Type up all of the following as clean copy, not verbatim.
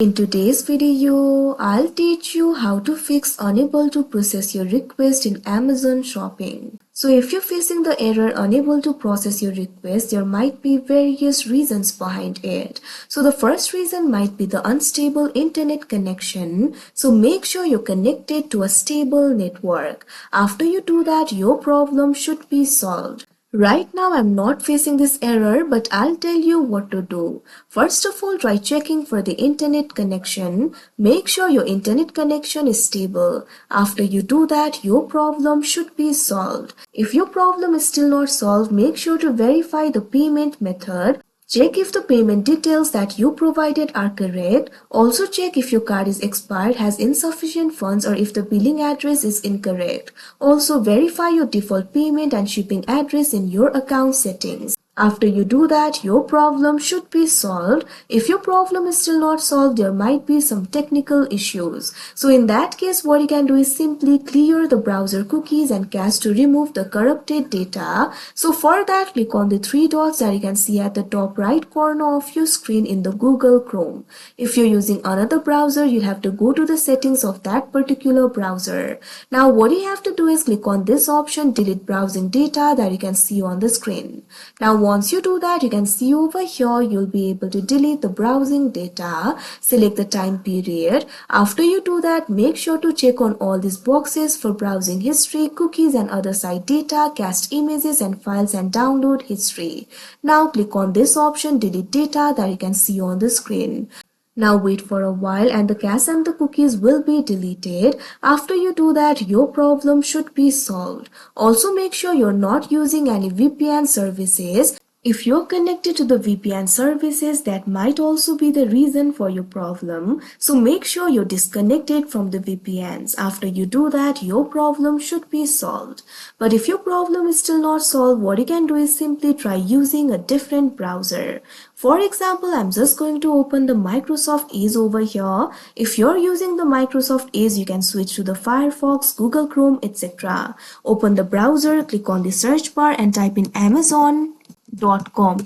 In today's video, I'll teach you how to fix unable to process your request in Amazon shopping. So if you're facing the error unable to process your request, there might be various reasons behind it. So the first reason might be the unstable internet connection. So make sure you're connected to a stable network. After you do that, your problem should be solved. Right now I'm not facing this error, but I'll tell you what to do. First of all, try checking for the internet connection. Make sure your internet connection is stable. After you do that, your problem should be solved. If your problem is still not solved, make sure to verify the payment method. Check if the payment details that you provided are correct. Also check if your card is expired, has insufficient funds, or if the billing address is incorrect. Also verify your default payment and shipping address in your account settings. After you do that, your problem should be solved. If your problem is still not solved, there might be some technical issues. So in that case, what you can do is simply clear the browser cookies and cache to remove the corrupted data. So for that, click on the three dots that you can see at the top right corner of your screen in the Google Chrome. If you're using another browser, you have to go to the settings of that particular browser. Now what you have to do is click on this option, delete browsing data, that you can see on the screen. Now once you do that, you can see over here, you'll be able to delete the browsing data. Select the time period. After you do that, make sure to check on all these boxes for browsing history, cookies and other site data, cached images and files and download history. Now click on this option, delete data, that you can see on the screen. Now wait for a while and the cache and the cookies will be deleted. After you do that, your problem should be solved. Also make sure you're not using any VPN services. If you're connected to the VPN services, that might also be the reason for your problem. So make sure you're disconnected from the VPNs. After you do that, your problem should be solved. But if your problem is still not solved, what you can do is simply try using a different browser. For example, I'm just going to open the Microsoft Edge over here. If you're using the Microsoft Edge, you can switch to the Firefox, Google Chrome, etc. Open the browser, click on the search bar and type in Amazon.com.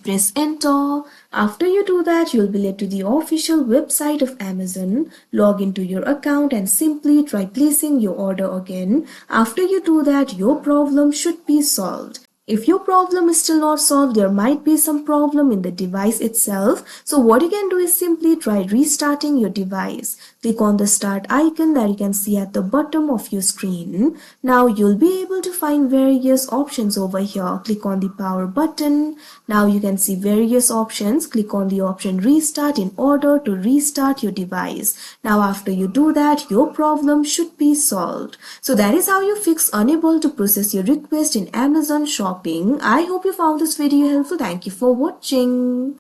Press enter. After you do that, you'll be led to the official website of Amazon. Log into your account and simply try placing your order again. After you do that, your problem should be solved. If your problem is still not solved, there might be some problem in the device itself. So what you can do is simply try restarting your device. Click on the start icon that you can see at the bottom of your screen. Now you'll be able to find various options over here. Click on the power button. Now you can see various options. Click on the option restart in order to restart your device. Now after you do that, your problem should be solved. So that is how you fix unable to process your request in Amazon shopping. I hope you found this video helpful. Thank you for watching.